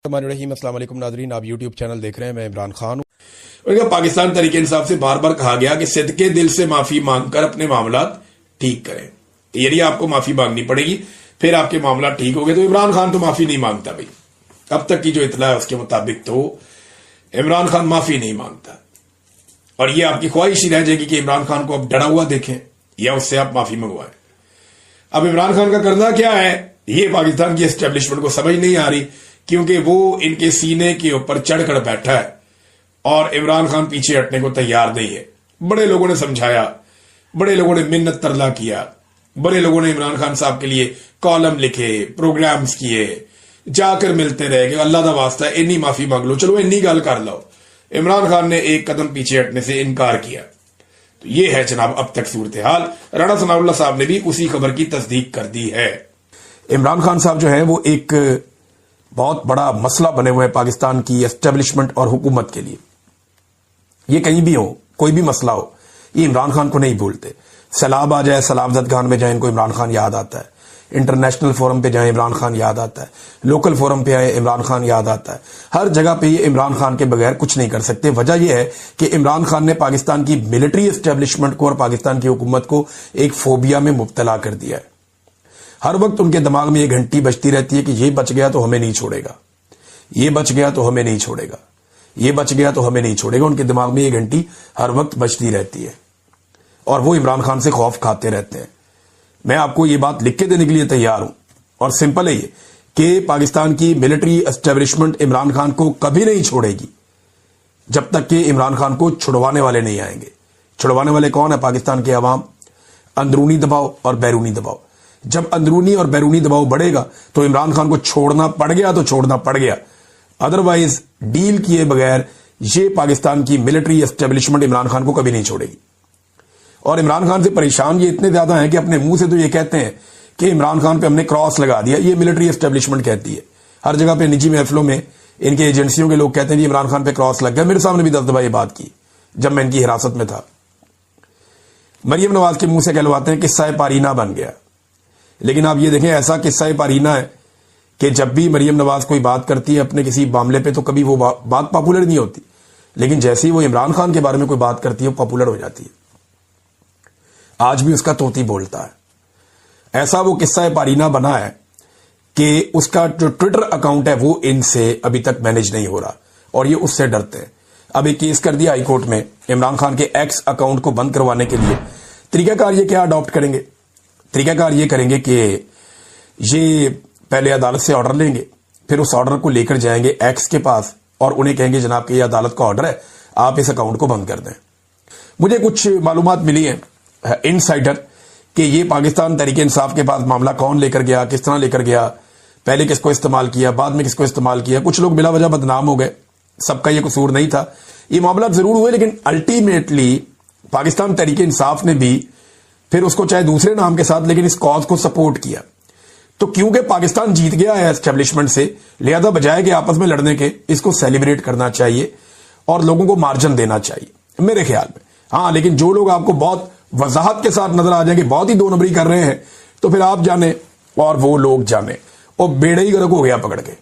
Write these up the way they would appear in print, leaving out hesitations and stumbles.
السلام علیکم ناظرین، آپ یوٹیوب چینل دیکھ رہے ہیں، میں عمران خان ہوں۔ پاکستان تحریک انصاف سے بار بار کہا گیا کہ صدقے دل سے معافی مانگ کر اپنے معاملات ٹھیک کریں، یعنی آپ کو معافی مانگنی پڑے گی پھر آپ کے معاملات ٹھیک ہو گئے۔ تو عمران خان تو معافی نہیں مانگتا بھائی، اب تک کی جو اطلاع ہے اس کے مطابق تو عمران خان معافی نہیں مانگتا، اور یہ آپ کی خواہش ہی رہ جائے گی کہ عمران خان کو اب ڈرا ہوا دیکھیں یا اس سے آپ معافی منگوائیں۔ اب عمران خان کا کرنا کیا ہے یہ پاکستان کی اسٹیبلشمنٹ کو سمجھ نہیں آ رہی، کیونکہ وہ ان کے سینے کے اوپر چڑھ کر بیٹھا ہے اور عمران خان پیچھے ہٹنے کو تیار نہیں ہے۔ بڑے لوگوں نے سمجھایا، بڑے لوگوں نے منت ترلا کیا، بڑے لوگوں نے عمران خان صاحب کے لیے کالم لکھے، پروگرامز کیے، جا کر ملتے رہے کہ اللہ دا واسطہ ہے انی معافی مانگ لو، چلو انی گل کر لو۔ عمران خان نے ایک قدم پیچھے ہٹنے سے انکار کیا۔ تو یہ ہے جناب اب تک صورتحال۔ رانا ثناء اللہ صاحب نے بھی اسی خبر کی تصدیق کر دی ہے۔ عمران خان صاحب جو ہے وہ ایک بہت بڑا مسئلہ بنے ہوئے ہیں پاکستان کی اسٹیبلشمنٹ اور حکومت کے لیے۔ یہ کہیں بھی ہو، کوئی بھی مسئلہ ہو، یہ عمران خان کو نہیں بھولتے۔ سیلاب آ جائے، سیلاب زدگان میں جائیں، ان کو عمران خان یاد آتا ہے۔ انٹرنیشنل فورم پہ جائیں، عمران خان یاد آتا ہے۔ لوکل فورم پہ آئے، عمران خان یاد آتا ہے۔ ہر جگہ پہ یہ عمران خان کے بغیر کچھ نہیں کر سکتے۔ وجہ یہ ہے کہ عمران خان نے پاکستان کی ملٹری اسٹیبلشمنٹ کو اور پاکستان کی حکومت کو ایک فوبیا میں مبتلا کر دیا ہے۔ ہر وقت ان کے دماغ میں یہ گھنٹی بجتی رہتی ہے کہ یہ بچ گیا تو ہمیں نہیں چھوڑے گا، یہ بچ گیا تو ہمیں نہیں چھوڑے گا، یہ بچ گیا تو ہمیں نہیں چھوڑے گا۔ ان کے دماغ میں یہ گھنٹی ہر وقت بجتی رہتی ہے اور وہ عمران خان سے خوف کھاتے رہتے ہیں۔ میں آپ کو یہ بات لکھ کے دینے کے لیے تیار ہوں، اور سمپل ہے یہ کہ پاکستان کی ملٹری اسٹیبلشمنٹ عمران خان کو کبھی نہیں چھوڑے گی جب تک کہ عمران خان کو چھڑوانے والے نہیں آئیں گے۔ چھڑوانے والے کون ہیں؟ پاکستان کے عوام۔ اندرونی دباؤ اور بیرونی دباؤ۔ جب اندرونی اور بیرونی دباؤ بڑھے گا تو عمران خان کو چھوڑنا پڑ گیا تو چھوڑنا پڑ گیا، ادروائز ڈیل کیے بغیر یہ پاکستان کی ملٹری اسٹیبلشمنٹ عمران خان کو کبھی نہیں چھوڑے گی۔ اور عمران خان سے پریشان یہ اتنے زیادہ ہیں کہ اپنے منہ سے تو یہ کہتے ہیں کہ عمران خان پہ ہم نے کراس لگا دیا، یہ ملٹری اسٹیبلشمنٹ کہتی ہے۔ ہر جگہ پہ نجی محفلوں میں ان کے ایجنسیوں کے لوگ کہتے ہیں جی عمران خان پہ کراس لگ گیا۔ میرے سامنے بھی 10 دفعہ یہ بات کی جب میں ان کی حراست میں تھا۔ مریم نواز کے منہ سے کہلواتے ہیں قصہ پارینہ بن گیا، لیکن آپ یہ دیکھیں ایسا قصہ پارینہ ہے کہ جب بھی مریم نواز کوئی بات کرتی ہے اپنے کسی معاملے پہ تو کبھی وہ بات پاپولر نہیں ہوتی، لیکن جیسے ہی وہ عمران خان کے بارے میں کوئی بات کرتی ہے وہ پاپولر ہو جاتی ہے۔ آج بھی اس کا طوطی بولتا ہے۔ ایسا وہ قصہ پارینہ بنا ہے کہ اس کا جو ٹویٹر اکاؤنٹ ہے وہ ان سے ابھی تک مینج نہیں ہو رہا، اور یہ اس سے ڈرتے ہیں۔ اب ایک کیس کر دیا ہائی کورٹ میں عمران خان کے ایکس اکاؤنٹ کو بند کروانے کے لیے۔ طریقہ کار یہ کیا اڈاپٹ کریں گے؟ طریقہ کار یہ کریں گے کہ یہ پہلے عدالت سے آرڈر لیں گے، پھر اس آرڈر کو لے کر جائیں گے ایکس کے پاس اور انہیں کہیں گے جناب کہ یہ عدالت کا آرڈر ہے، آپ اس اکاؤنٹ کو بند کر دیں۔ مجھے کچھ معلومات ملی ہیں انسائڈر کہ یہ پاکستان تحریک انصاف کے پاس معاملہ کون لے کر گیا، کس طرح لے کر گیا، پہلے کس کو استعمال کیا، بعد میں کس کو استعمال کیا۔ کچھ لوگ بلا وجہ بدنام ہو گئے، سب کا یہ قصور نہیں تھا، یہ معاملات ضرور ہوئے، لیکن الٹیمیٹلی پاکستان تحریک انصاف نے بھی پھر اس کو چاہے دوسرے نام کے ساتھ لیکن اس کاز کو سپورٹ کیا۔ تو کیونکہ پاکستان جیت گیا ہے اسٹیبلشمنٹ سے، لہذا بجائے کہ آپس میں لڑنے کے اس کو سیلیبریٹ کرنا چاہیے اور لوگوں کو مارجن دینا چاہیے میرے خیال میں۔ ہاں لیکن جو لوگ آپ کو بہت وضاحت کے ساتھ نظر آ جائیں کہ بہت ہی 2 نمبری کر رہے ہیں تو پھر آپ جانے اور وہ لوگ جانے، اور بیڑے ہی گرک ہو گیا پکڑ کے۔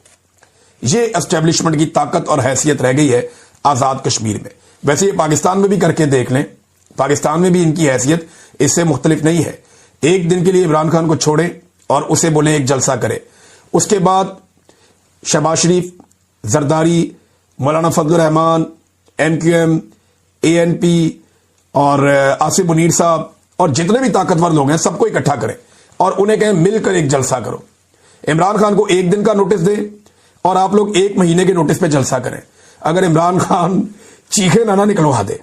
یہ اسٹیبلشمنٹ کی طاقت اور حیثیت رہ گئی ہے آزاد کشمیر میں۔ ویسے یہ پاکستان میں بھی کر کے دیکھ لیں، پاکستان میں بھی ان کی حیثیت اس سے مختلف نہیں ہے۔ ایک دن کے لیے عمران خان کو چھوڑیں اور اسے بولیں ایک جلسہ کرے، اس کے بعد شہباز شریف، زرداری، مولانا فضل الرحمان، MQM، ANP اور آصف منیر صاحب اور جتنے بھی طاقتور لوگ ہیں سب کو اکٹھا کریں اور انہیں کہیں مل کر ایک جلسہ کرو۔ عمران خان کو 1 دن کا نوٹس دیں اور آپ لوگ 1 مہینے کے نوٹس پہ جلسہ کریں۔ اگر عمران خان چیخے نہ نکلوا دے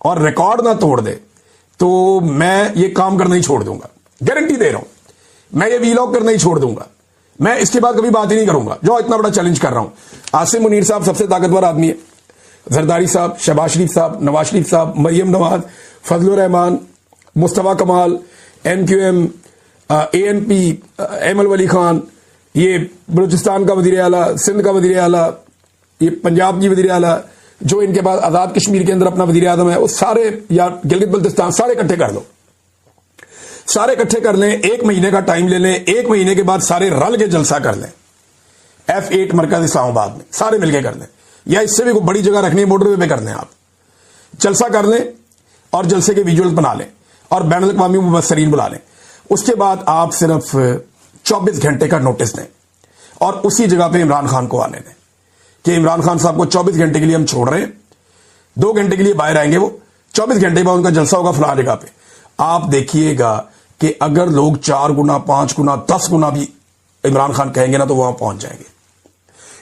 اور ریکارڈ نہ توڑ دے تو میں یہ کام کرنا ہی چھوڑ دوں گا، گارنٹی دے رہا ہوں۔ میں یہ ویلاگ کرنا ہی چھوڑ دوں گا، میں اس کے بعد کبھی بات ہی نہیں کروں گا، جو اتنا بڑا چیلنج کر رہا ہوں۔ آصف منیر صاحب سب سے طاقتور آدمی ہے، زرداری صاحب، شہباز شریف صاحب، نواز شریف صاحب، مریم نواز، فضل الرحمان، مصطفیٰ کمال، MQM، ANP، ایمل ولی خان، یہ بلوچستان کا وزیر اعلیٰ، سندھ کا وزیر اعلیٰ، یہ پنجاب کی وزیر اعلیٰ، جو ان کے بعد آزاد کشمیر کے اندر اپنا وزیر اعظم ہے، وہ سارے، یا گلگت بلتستان، سارے اکٹھے کر لو، سارے اکٹھے کر لیں، 1 مہینے کا ٹائم لے لیں، 1 مہینے کے بعد سارے رل کے جلسہ کر لیں۔ F8 مرکز اسلام آباد میں سارے مل کے کر دیں, یا اس سے بھی کوئی بڑی جگہ رکھنی ہے بارڈر پہ کر دیں, آپ جلسہ کر لیں اور جلسے کے ویژول بنا لیں اور بین الاقوامی مبصرین بلا لیں. اس کے بعد آپ صرف 24 گھنٹے کا نوٹس دیں اور اسی جگہ پہ عمران خان کو آنے دیں کہ عمران خان صاحب کو 24 گھنٹے کے لیے ہم چھوڑ رہے ہیں, 2 گھنٹے کے لیے باہر آئیں گے, وہ 24 گھنٹے بعد ان کا جلسہ ہوگا فلاں جگہ پہ. آپ دیکھیے گا کہ اگر لوگ 4 گنا 5 گنا 10 گنا بھی عمران خان کہیں گے نا تو وہاں پہنچ جائیں گے.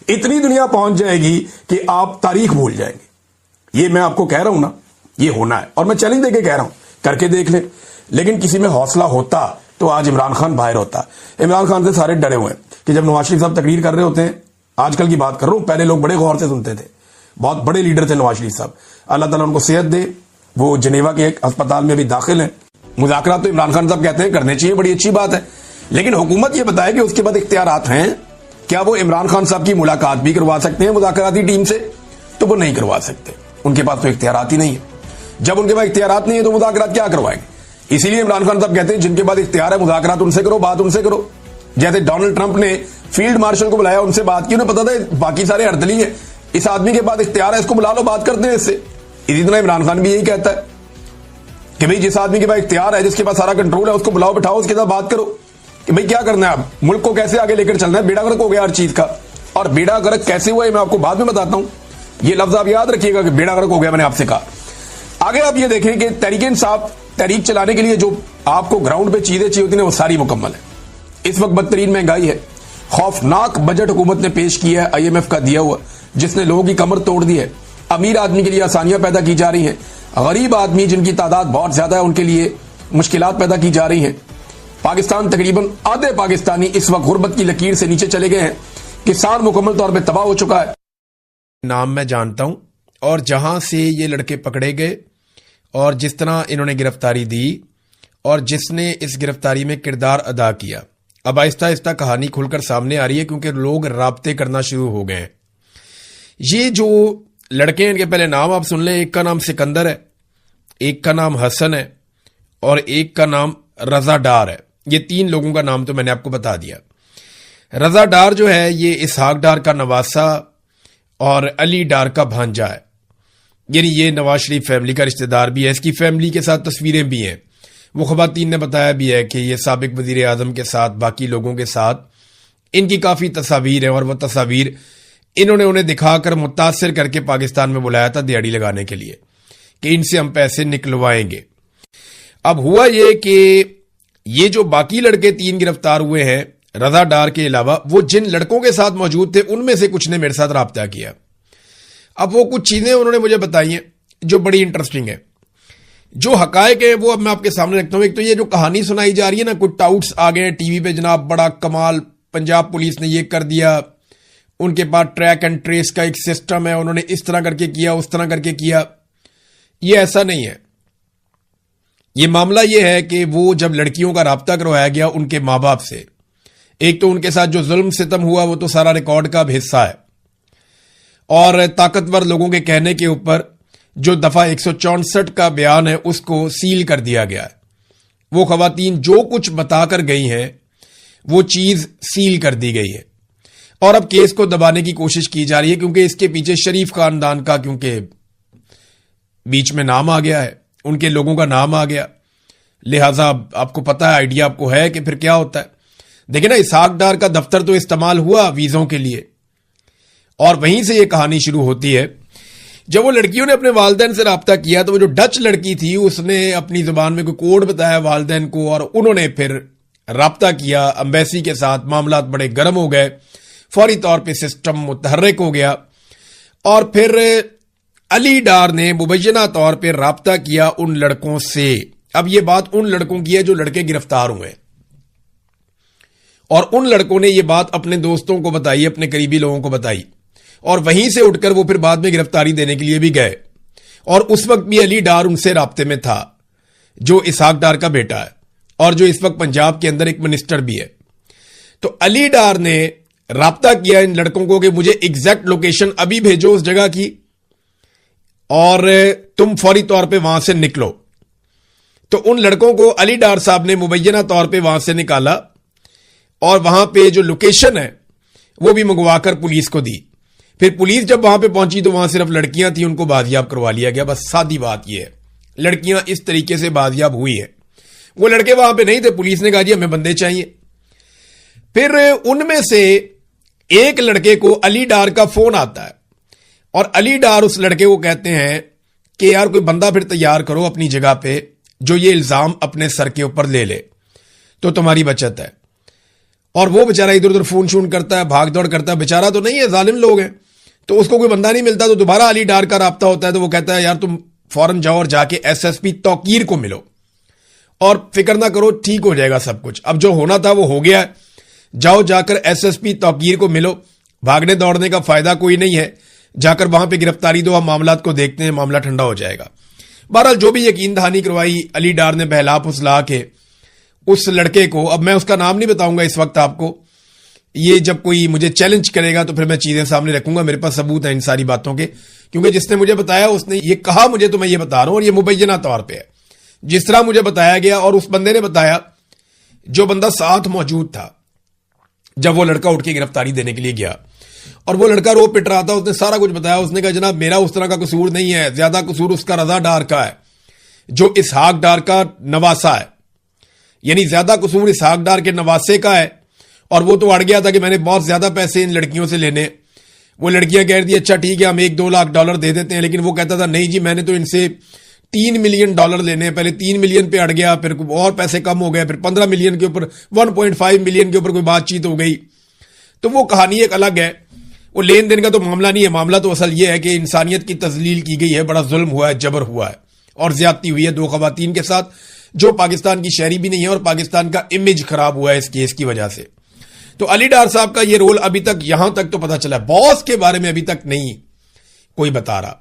اتنی دنیا پہنچ جائے گی کہ آپ تاریخ بھول جائیں گے. یہ میں آپ کو کہہ رہا ہوں نا, یہ ہونا ہے, اور میں چیلنج دے کے کہہ رہا ہوں, کر کے دیکھ لیں. لیکن کسی میں حوصلہ ہوتا تو آج عمران خان باہر ہوتا. عمران خان سے سارے ڈرے ہوئے ہیں کہ جب نواز شریف صاحب تقریر کر رہے ہوتے ہیں, آج کل کی بات کر رہا ہوں, پہلے لوگ بڑے غور سے سنتے تھے, بہت بڑے لیڈر تھے نواز شریف صاحب, اللہ تعالیٰ ان کو صحت دے, وہ جنیوا کے ایک ہسپتال میں بھی داخل ہیں. مذاکرات تو عمران خان صاحب کہتے ہیں کرنے چاہیے, بڑی اچھی بات ہے, لیکن حکومت یہ بتائے کہ اس کے بعد اختیارات ہیں, کیا وہ عمران خان صاحب کی ملاقات بھی کروا سکتے ہیں مذاکراتی ٹیم سے؟ تو وہ نہیں کروا سکتے, ان کے پاس تو اختیارات ہی نہیں ہے. جب ان کے پاس اختیارات نہیں ہے تو مذاکرات کیا کروائیں گے؟ اسی لیے عمران خان صاحب کہتے ہیں جن کے پاس اختیار ہے مذاکرات ان سے کرو, بات ان سے کرو. جیسے ڈونلڈ ٹرمپ نے فیلڈ مارشل کو بلایا, ان سے بات کی, انہیں پتا تھا باقی سارے ہڑدلی ہیں, اس آدمی کے پاس اختیار ہے, اس کو بلا لو, بات کرتے ہیں اس سے. اسی طرح عمران خان بھی یہی کہتا ہے کہ بھئی جس آدمی کے پاس اختیار ہے, جس کے پاس سارا کنٹرول ہے, اس کو بلاؤ, بٹھاؤ, اس کے ساتھ بات کرو کہ بھئی کیا کرنا ہے, اب ملک کو کیسے آگے لے کر چلنا ہے. بیڑا غرق ہو گیا ہر چیز کا, اور بیڑا غرق کیسے ہوا ہے میں آپ کو بعد میں بتاتا ہوں. یہ لفظ آپ یاد رکھیے گا کہ بیڑا غرق ہو گیا, میں نے آپ سے کہا. آگے آپ یہ دیکھیں کہ تحریک انصاف تحریک چلانے کے لیے جو آپ کو گراؤنڈ پہ چیزیں چاہیے ہوتی ہیں وہ ساری مکمل ہے. اس وقت بدترین مہنگائی ہے, خوفناک بجٹ حکومت نے پیش کیا ہے IMF کا دیا ہوا, جس نے لوگوں کی کمر توڑ دی ہے. امیر آدمی کے لیے آسانیاں پیدا کی جا رہی ہیں, غریب آدمی جن کی تعداد بہت زیادہ ہے ان کے لیے مشکلات پیدا کی جا رہی ہیں. پاکستان تقریباً آدھے پاکستانی اس وقت غربت کی لکیر سے نیچے چلے گئے ہیں. کسان مکمل طور پہ تباہ ہو چکا ہے. نام میں جانتا ہوں, اور جہاں سے یہ لڑکے پکڑے گئے اور جس طرح انہوں نے گرفتاری دی اور جس نے اس گرفتاری میں کردار ادا کیا, اب آہستہ آہستہ کہانی کھل کر سامنے آ رہی ہے کیونکہ لوگ رابطے کرنا شروع ہو گئے ہیں. یہ جو لڑکے ہیں ان کے پہلے نام آپ سن لیں. ایک کا نام سکندر ہے, ایک کا نام حسن ہے, اور ایک کا نام رضا ڈار ہے. یہ 3 لوگوں کا نام تو میں نے آپ کو بتا دیا. رضا ڈار جو ہے یہ اسحاق ڈار کا نواسا اور علی ڈار کا بھانجا ہے, یعنی یہ نواز شریف فیملی کا رشتہ دار بھی ہے. اس کی فیملی کے ساتھ تصویریں بھی ہیں. وہ خواتین نے بتایا بھی ہے کہ یہ سابق وزیر اعظم کے ساتھ باقی لوگوں کے ساتھ ان کی کافی تصاویر ہیں, اور وہ تصاویر انہوں نے انہیں دکھا کر متاثر کر کے پاکستان میں بلایا تھا دیہڑی لگانے کے لیے کہ ان سے ہم پیسے نکلوائیں گے. اب ہوا یہ کہ یہ جو باقی لڑکے 3 گرفتار ہوئے ہیں رضا ڈار کے علاوہ, وہ جن لڑکوں کے ساتھ موجود تھے ان میں سے کچھ نے میرے ساتھ رابطہ کیا. اب وہ کچھ چیزیں انہوں نے مجھے بتائی ہیں جو بڑی انٹرسٹنگ ہیں. جو حقائق ہیں وہ اب میں آپ کے سامنے رکھتا ہوں. ایک تو یہ جو کہانی سنائی جا رہی ہے نا, کچھ ٹاؤٹس آ گئے ٹی وی پہ, جناب بڑا کمال, پنجاب پولیس نے یہ کر دیا, ان کے پاس ٹریک اینڈ ٹریس کا ایک سسٹم ہے, انہوں نے اس طرح کر کے کیا, اس طرح کر کے کیا. یہ ایسا نہیں ہے. یہ معاملہ یہ ہے کہ وہ جب لڑکیوں کا رابطہ کروایا گیا ان کے ماں باپ سے, ایک تو ان کے ساتھ جو ظلم ستم ہوا وہ تو سارا ریکارڈ کا حصہ ہے, اور طاقتور لوگوں کے کہنے کے اوپر جو دفعہ 164 کا بیان ہے اس کو سیل کر دیا گیا ہے. وہ خواتین جو کچھ بتا کر گئی ہیں وہ چیز سیل کر دی گئی ہے, اور اب کیس کو دبانے کی کوشش کی جا رہی ہے کیونکہ اس کے پیچھے شریف خاندان کا کیونکہ بیچ میں نام آ گیا ہے, ان کے لوگوں کا نام آ گیا, لہٰذا آپ کو پتا ہے, آئیڈیا آپ کو ہے کہ پھر کیا ہوتا ہے. دیکھیں نا, اسحاق ڈار کا دفتر تو استعمال ہوا ویزوں کے لیے, اور وہیں سے یہ کہانی شروع ہوتی ہے. جب وہ لڑکیوں نے اپنے والدین سے رابطہ کیا تو وہ جو ڈچ لڑکی تھی اس نے اپنی زبان میں کوئی کوڈ بتایا والدین کو, اور انہوں نے پھر رابطہ کیا امبیسی کے ساتھ. معاملات بڑے گرم ہو گئے, فوری طور پہ سسٹم متحرک ہو گیا, اور پھر علی ڈار نے مبینہ طور پہ رابطہ کیا ان لڑکوں سے. اب یہ بات ان لڑکوں کی ہے جو لڑکے گرفتار ہوئے, اور ان لڑکوں نے یہ بات اپنے دوستوں کو بتائی, اپنے قریبی لوگوں کو بتائی, اور وہیں سے اٹھ کر وہ پھر بعد میں گرفتاری دینے کے لیے بھی گئے. اور اس وقت بھی علی ڈار ان سے رابطے میں تھا جو اسحاق ڈار کا بیٹا ہے, اور جو اس وقت پنجاب کے اندر ایک منسٹر بھی ہے. تو علی ڈار نے رابطہ کیا ان لڑکوں کو کہ مجھے ایگزیکٹ لوکیشن ابھی بھیجو اس جگہ کی, اور تم فوری طور پہ وہاں سے نکلو. تو ان لڑکوں کو علی ڈار صاحب نے مبینہ طور پہ وہاں سے نکالا, اور وہاں پہ جو لوکیشن ہے وہ بھی منگوا کر پولیس کو دی. پھر پولیس جب وہاں پہ پہنچی تو وہاں صرف لڑکیاں تھیں, ان کو بازیاب کروا لیا گیا. بس سادی بات یہ ہے, لڑکیاں اس طریقے سے بازیاب ہوئی ہیں. وہ لڑکے وہاں پہ نہیں تھے, پولیس نے کہا جی ہمیں بندے چاہیے. پھر ان میں سے ایک لڑکے کو علی ڈار کا فون آتا ہے, اور علی ڈار اس لڑکے کو کہتے ہیں کہ یار کوئی بندہ پھر تیار کرو اپنی جگہ پہ جو یہ الزام اپنے سر کے اوپر لے لے تو تمہاری بچت ہے. اور وہ بیچارہ ادھر ادھر فون شون کرتا ہے, بھاگ دوڑ کرتا ہے, بیچارہ تو نہیں ہے, ظالم لوگ ہیں, تو اس کو کوئی بندہ نہیں ملتا. تو دوبارہ علی ڈار کا رابطہ ہوتا ہے, تو وہ کہتا ہے یار تم فوراً جاؤ اور جا کے ایس ایس پی توقیر کو ملو, اور فکر نہ کرو ٹھیک ہو جائے گا سب کچھ. اب جو ہونا تھا وہ ہو گیا, جاؤ جا کر ایس ایس پی توقیر کو ملو. بھاگنے دوڑنے کا فائدہ کوئی نہیں ہے, جا کر وہاں پہ گرفتاری دو, ہم معاملات کو دیکھتے ہیں, معاملہ ٹھنڈا ہو جائے گا. بہرحال جو بھی یقین دہانی کروائی علی ڈار نے بہلا پھسلا کے اس لڑکے کو, اب میں اس کا نام نہیں بتاؤں گا اس وقت آپ کو, یہ جب کوئی مجھے چیلنج کرے گا تو پھر میں چیزیں سامنے رکھوں گا, میرے پاس ثبوت ہیں ان ساری باتوں کے, کیونکہ جس نے مجھے بتایا اس نے یہ کہا مجھے تو میں یہ بتا رہا ہوں, اور یہ مبینہ طور پہ ہے جس طرح مجھے بتایا گیا. اور اس بندے نے بتایا جو بندہ ساتھ موجود تھا جب وہ لڑکا اٹھ کے گرفتاری دینے کے لیے گیا, اور وہ لڑکا رو پٹ رہا تھا, اس نے سارا کچھ بتایا. اس نے کہا جناب میرا اس طرح کا قصور نہیں ہے, زیادہ قصور اس کا رضا ڈار کا ہے جو اسحاق ڈار کا نواسا ہے, یعنی زیادہ قصور اسحاق ڈار کے نواسے کا ہے. اور وہ تو اڑ گیا تھا کہ میں نے بہت زیادہ پیسے ان لڑکیوں سے لینے. وہ لڑکیاں کہہ رہی تھی اچھا ٹھیک ہے ہم $1-2 لاکھ دے دیتے ہیں, لیکن وہ کہتا تھا نہیں جی میں نے تو ان سے $3 ملین لینے ہیں. پہلے 3 ملین پہ اڑ گیا, پھر اور پیسے کم ہو گئے, پھر 15 ملین کے اوپر 1.5 ملین کے اوپر کوئی بات چیت ہو گئی. تو وہ کہانی ایک الگ ہے, وہ لین دین کا تو معاملہ نہیں ہے. معاملہ تو اصل یہ ہے کہ انسانیت کی تذلیل کی گئی ہے, بڑا ظلم ہوا ہے, جبر ہوا ہے, اور زیادتی ہوئی ہے 2 خواتین کے ساتھ جو پاکستان کی شہری بھی نہیں ہے, اور پاکستان کا امیج خراب ہوا ہے اس کیس کی وجہ سے. تو علی ڈار صاحب کا یہ رول ابھی تک یہاں تک تو پتا چلا, باس کے بارے میں ابھی تک نہیں کوئی بتا رہا.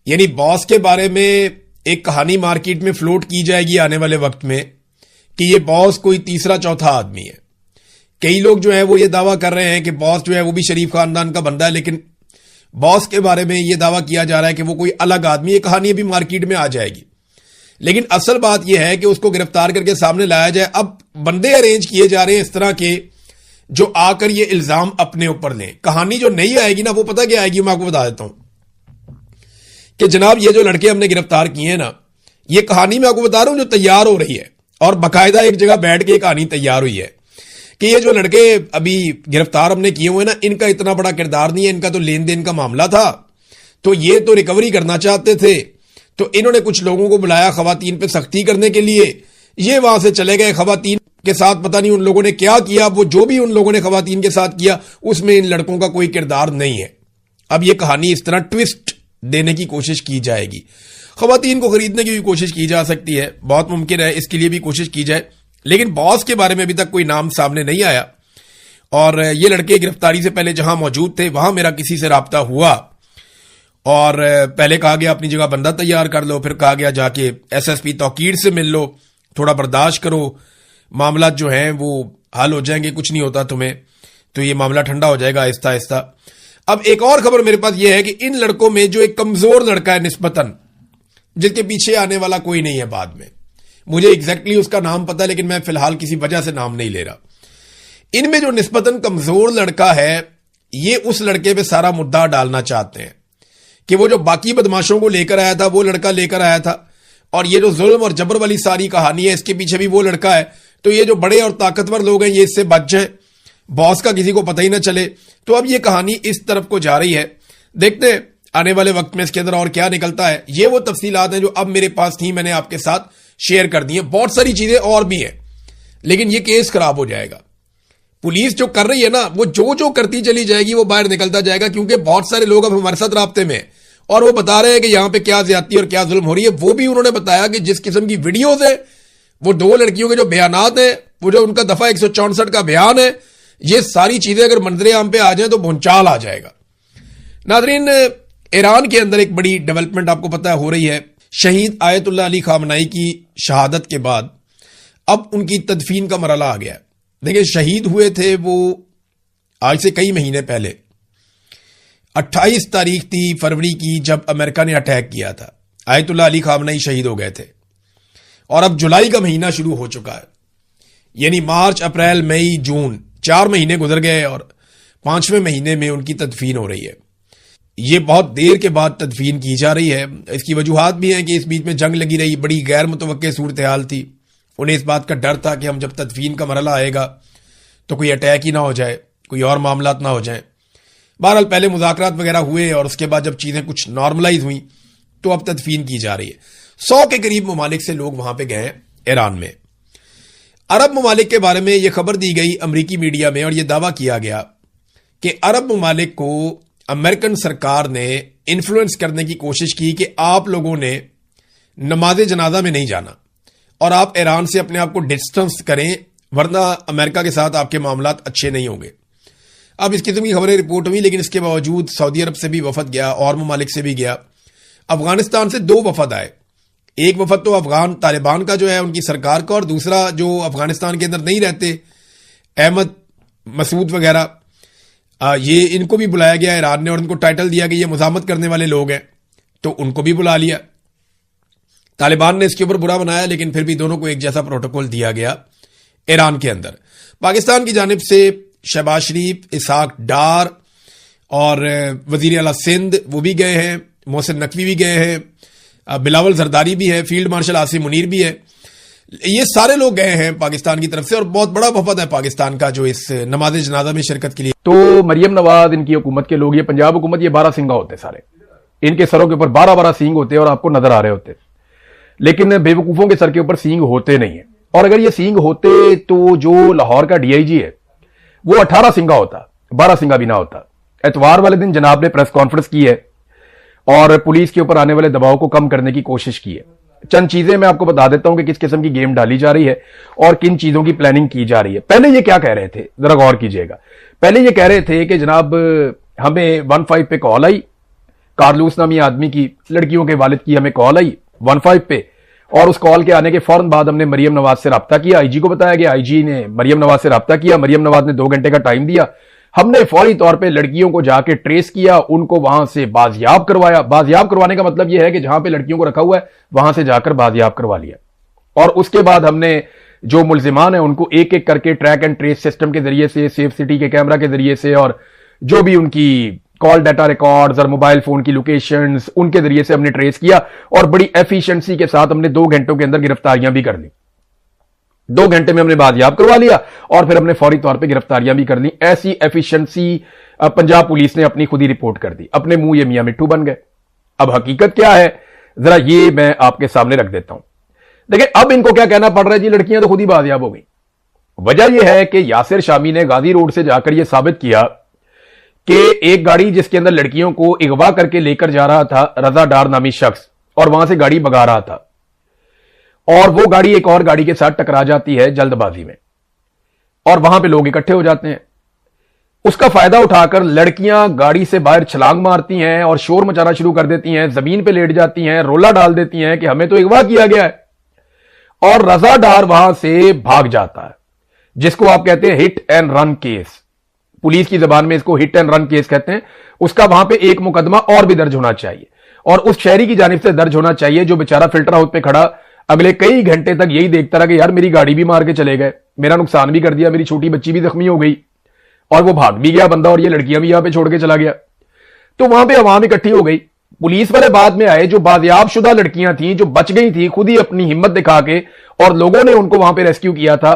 یعنی باس کے بارے میں ایک کہانی مارکیٹ میں فلوٹ کی جائے گی آنے والے وقت میں کہ یہ باس کوئی تیسرا چوتھا آدمی ہے. کئی لوگ جو ہیں وہ یہ دعویٰ کر رہے ہیں کہ باس جو ہے وہ بھی شریف خاندان کا بندہ ہے, لیکن باس کے بارے میں یہ دعویٰ کیا جا رہا ہے کہ وہ کوئی الگ آدمی. یہ کہانی ابھی مارکیٹ میں آ جائے گی, لیکن اصل بات یہ ہے کہ اس کو گرفتار کر کے سامنے لایا جائے. اب بندے ارینج کیے جا رہے ہیں اس طرح کے جو آ کر یہ الزام اپنے اوپر لیں. کہانی جو نہیں آئے گی نا وہ پتہ کیا آئے گی, میں آپ کو بتا دیتا ہوں کہ جناب یہ جو لڑکے ہم نے گرفتار کیے ہیں نا, یہ کہانی میں آپ کو بتا رہا ہوں جو تیار ہو رہی ہے, اور باقاعدہ ایک جگہ بیٹھ کے کہانی تیار ہوئی ہے کہ یہ جو لڑکے ابھی گرفتار ہم نے کیے ہوئے نا, ان کا اتنا بڑا کردار نہیں ہے, ان کا تو لین دین کا معاملہ تھا, تو یہ تو ریکوری کرنا چاہتے تھے, تو انہوں نے کچھ لوگوں کو بلایا خواتین پہ سختی کرنے کے لیے, یہ وہاں سے چلے گئے. خواتین کے ساتھ پتہ نہیں ان لوگوں نے کیا کیا, وہ جو بھی ان لوگوں نے خواتین کے ساتھ کیا اس میں ان لڑکوں کا کوئی کردار نہیں ہے. اب یہ کہانی اس طرح ٹوسٹ دینے کی کوشش کی جائے گی. خواتین کو خریدنے کی بھی کوشش کی جا سکتی ہے, بہت ممکن ہے اس کے لیے بھی کوشش کی جائے, لیکن باس کے بارے میں ابھی تک کوئی نام سامنے نہیں آیا. اور یہ لڑکے گرفتاری سے پہلے جہاں موجود تھے وہاں میرا کسی سے رابطہ ہوا, اور پہلے کہا گیا اپنی جگہ بندہ تیار کر لو, پھر کہا گیا جا کے ایس ایس پی توقیر سے مل لو, تھوڑا برداشت کرو, معاملات جو ہیں وہ حل ہو جائیں گے, کچھ نہیں ہوتا تمہیں, تو یہ معاملہ ٹھنڈا ہو جائے گا آہستہ آہستہ. اب ایک اور خبر میرے پاس یہ ہے کہ ان لڑکوں میں جو ایک کمزور لڑکا ہے نسبتاً, جس کے پیچھے آنے والا کوئی نہیں ہے بعد میں, مجھے ایگزیکٹلی اس کا نام پتا ہے لیکن میں فی الحال کسی وجہ سے نام نہیں لے رہا, ان میں جو نسبتاً کمزور لڑکا ہے یہ اس لڑکے پہ سارا مدعا ڈالنا چاہتے ہیں کہ وہ جو باقی بدماشوں کو لے کر آیا تھا وہ لڑکا لے کر آیا تھا, اور یہ جو ظلم اور جبر والی ساری کہانی ہے اس کے پیچھے بھی وہ لڑکا ہے, تو یہ جو بڑے اور طاقتور لوگ ہیں یہ اس سے بچ جائیں, باس کا کسی کو پتہ ہی نہ چلے. تو اب یہ کہانی اس طرف کو جا رہی ہے, دیکھتے ہیں آنے والے وقت میں اس کے اندر اور کیا نکلتا ہے. یہ وہ تفصیلات ہیں جو اب میرے پاس تھیں, میں نے آپ کے ساتھ شیئر کر دی ہیں. بہت ساری چیزیں اور بھی ہیں لیکن یہ کیس خراب ہو جائے گا. پولیس جو کر رہی ہے نا وہ جو کرتی چلی جائے گی وہ باہر نکلتا جائے گا, کیونکہ بہت سارے لوگ اب ہمارے ساتھ رابطے میں ہیں اور وہ بتا رہے ہیں کہ یہاں پہ کیا زیادتی اور کیا ظلم ہو رہی ہے. وہ بھی انہوں نے بتایا کہ جس قسم کی ویڈیوز ہیں, وہ 2 لڑکیوں کے جو بیانات ہیں, وہ جو ان کا دفعہ 164 کا بیان ہے, یہ ساری چیزیں اگر منظر عام پہ آ جائیں تو بھونچال آ جائے گا. ناظرین, ایران کے اندر ایک بڑی ڈیولپمنٹ آپ کو پتہ ہے ہو رہی ہے. شہید آیت اللہ علی خامنائی کی شہادت کے بعد اب ان کی تدفین کا مرحلہ آ گیا ہے. دیکھیں, شہید ہوئے تھے وہ آج سے کئی مہینے پہلے, 28 تاریخ تھی فروری کی جب امریکہ نے اٹیک کیا تھا. آیت اللہ علی خامنائی شہید ہو گئے تھے, اور اب جولائی کا مہینہ شروع ہو چکا ہے, یعنی مارچ, اپریل, مئی, جون 4 مہینے گزر گئے اور 5ویں مہینے میں ان کی تدفین ہو رہی ہے. یہ بہت دیر کے بعد تدفین کی جا رہی ہے. اس کی وجوہات بھی ہیں کہ اس بیچ میں جنگ لگی رہی, بڑی غیر متوقع صورتحال تھی. انہیں اس بات کا ڈر تھا کہ ہم جب تدفین کا مرحلہ آئے گا تو کوئی اٹیک ہی نہ ہو جائے, کوئی اور معاملات نہ ہو جائیں. بہرحال پہلے مذاکرات وغیرہ ہوئے اور اس کے بعد جب چیزیں کچھ نارملائز ہوئیں تو اب تدفین کی جا رہی ہے. 100 کے قریب ممالک سے لوگ وہاں پہ گئے ہیں ایران میں. عرب ممالک کے بارے میں یہ خبر دی گئی امریکی میڈیا میں اور یہ دعویٰ کیا گیا کہ عرب ممالک کو امریکن سرکار نے انفلوئنس کرنے کی کوشش کی کہ آپ لوگوں نے نماز جنازہ میں نہیں جانا اور آپ ایران سے اپنے آپ کو ڈسٹنس کریں, ورنہ امریکہ کے ساتھ آپ کے معاملات اچھے نہیں ہوں گے. اب اس قسم کی خبریں رپورٹ ہوئی, لیکن اس کے باوجود سعودی عرب سے بھی وفد گیا اور ممالک سے بھی گیا. افغانستان سے 2 وفد آئے. ایک وفد تو افغان طالبان کا جو ہے ان کی سرکار کا, اور دوسرا جو افغانستان کے اندر نہیں رہتے احمد مسعود وغیرہ, یہ ان کو بھی بلایا گیا ایران نے اور ان کو ٹائٹل دیا کہ یہ مزاحمت کرنے والے لوگ ہیں, تو ان کو بھی بلا لیا. طالبان نے اس کے اوپر برا بنایا, لیکن پھر بھی دونوں کو ایک جیسا پروٹوکول دیا گیا ایران کے اندر. پاکستان کی جانب سے شہباز شریف, اسحاق ڈار اور وزیر اعلیٰ سندھ وہ بھی گئے ہیں, محسن نقوی بھی گئے ہیں, بلاول زرداری بھی ہے, فیلڈ مارشل عاصم منیر بھی ہے. یہ سارے لوگ گئے ہیں پاکستان کی طرف سے اور بہت بڑا وفد ہے پاکستان کا جو اس نماز جنازہ میں شرکت کے لیے. تو مریم نواز ان کی حکومت کے لوگ, یہ پنجاب حکومت, یہ 12 سنگا ہوتے سارے, ان کے سروں کے اوپر 12 سینگ ہوتے اور آپ کو نظر آ رہے ہوتے, لیکن بے وقوفوں کے سر کے اوپر سینگ ہوتے نہیں ہیں. اور اگر یہ سینگ ہوتے تو جو لاہور کا ڈی آئی جی ہے وہ 18 سنگا ہوتا, 12 سنگا بھی نہ ہوتا. اتوار والے دن جناب نے پریس کانفرنس کی ہے اور پولیس کے اوپر آنے والے دباؤ کو کم کرنے کی کوشش کی ہے. چند چیزیں میں آپ کو بتا دیتا ہوں کہ کس قسم کی گیم ڈالی جا رہی ہے اور کن چیزوں کی پلاننگ کی جا رہی ہے. پہلے یہ کیا کہہ رہے تھے, ذرا غور کیجئے گا. پہلے یہ کہہ رہے تھے کہ جناب ہمیں 15 پہ کال آئی, کارلوس نامی آدمی کی, لڑکیوں کے والد کی ہمیں کال آئی 15 پہ, اور اس کال کے آنے کے فوراً بعد ہم نے مریم نواز سے رابطہ کیا. آئی جی کو بتایا گیا, آئی جی نے مریم نواز سے رابطہ کیا, مریم نواز نے 2 گھنٹے کا ٹائم دیا. ہم نے فوری طور پہ لڑکیوں کو جا کے ٹریس کیا, ان کو وہاں سے بازیاب کروایا. بازیاب کروانے کا مطلب یہ ہے کہ جہاں پہ لڑکیوں کو رکھا ہوا ہے وہاں سے جا کر بازیاب کروا لیا. اور اس کے بعد ہم نے جو ملزمان ہیں ان کو ایک ایک کر کے ٹریک اینڈ ٹریس سسٹم کے ذریعے سے, سیف سٹی کے کیمرہ کے ذریعے سے, اور جو بھی ان کی کال ڈیٹا ریکارڈز اور موبائل فون کی لوکیشنز ان کے ذریعے سے ہم نے ٹریس کیا اور بڑی ایفیشنسی کے ساتھ ہم نے 2 گھنٹوں کے اندر گرفتاریاں بھی کر لی. 2 گھنٹے میں ہم نے بازیاب کروا لیا اور پھر ہم نے فوری طور پہ گرفتاریاں بھی کر لی. ایسی ایفیشنسی پنجاب پولیس نے اپنی خود ہی رپورٹ کر دی. اپنے منہ یہ میاں مٹھو بن گئے. اب حقیقت کیا ہے ذرا یہ میں آپ کے سامنے رکھ دیتا ہوں. دیکھیں اب ان کو کیا کہنا پڑ رہا ہے, جی لڑکیاں تو خود ہی بازیاب ہو گئی. وجہ یہ ہے کہ یاسر شامی نے غازی روڈ سے جا کر یہ ثابت کیا کہ ایک گاڑی جس کے اندر لڑکیوں کو اغوا کر کے لے کر جا رہا تھا رضا ڈار نامی شخص, اور وہاں سے گاڑی بگا رہا تھا, اور وہ گاڑی ایک اور گاڑی کے ساتھ ٹکرا جاتی ہے جلد بازی میں, اور وہاں پہ لوگ اکٹھے ہو جاتے ہیں. اس کا فائدہ اٹھا کر لڑکیاں گاڑی سے باہر چھلانگ مارتی ہیں اور شور مچانا شروع کر دیتی ہیں, زمین پہ لیٹ جاتی ہیں, رولا ڈال دیتی ہیں کہ ہمیں تو اغوا کیا گیا ہے, اور رضا ڈار وہاں سے بھاگ جاتا ہے, جس کو آپ کہتے ہیں hit and run case. Police کی زبان میں اس کو ہٹ اینڈ رن کیس کہتے ہیں. اس کا وہاں پہ ایک مقدمہ اور بھی درج ہونا چاہیے, اور اس شہری کی جانب سے درج ہونا چاہیے جو بیچارہ فلٹر ہاؤس پہ کھڑا اگلے کئی گھنٹے تک یہی دیکھتا رہا کہ یار میری گاڑی بھی مار کے چلے گئے, میرا نقصان بھی کر دیا, میری چھوٹی بچی بھی زخمی ہو گئی, اور وہ بھاگ بھی گیا بندہ, اور یہ لڑکیاں بھی یہاں پہ چھوڑ کے چلا گیا. تو وہاں پہ عوام اکٹھی ہو گئی. پولیس والے بعد میں آئے, جو بازیاب شدہ لڑکیاں تھیں جو بچ گئی تھیں, خود ہی اپنی ہمت دکھا کے, اور لوگوں نے ان کو وہاں پہ ریسکیو کیا تھا.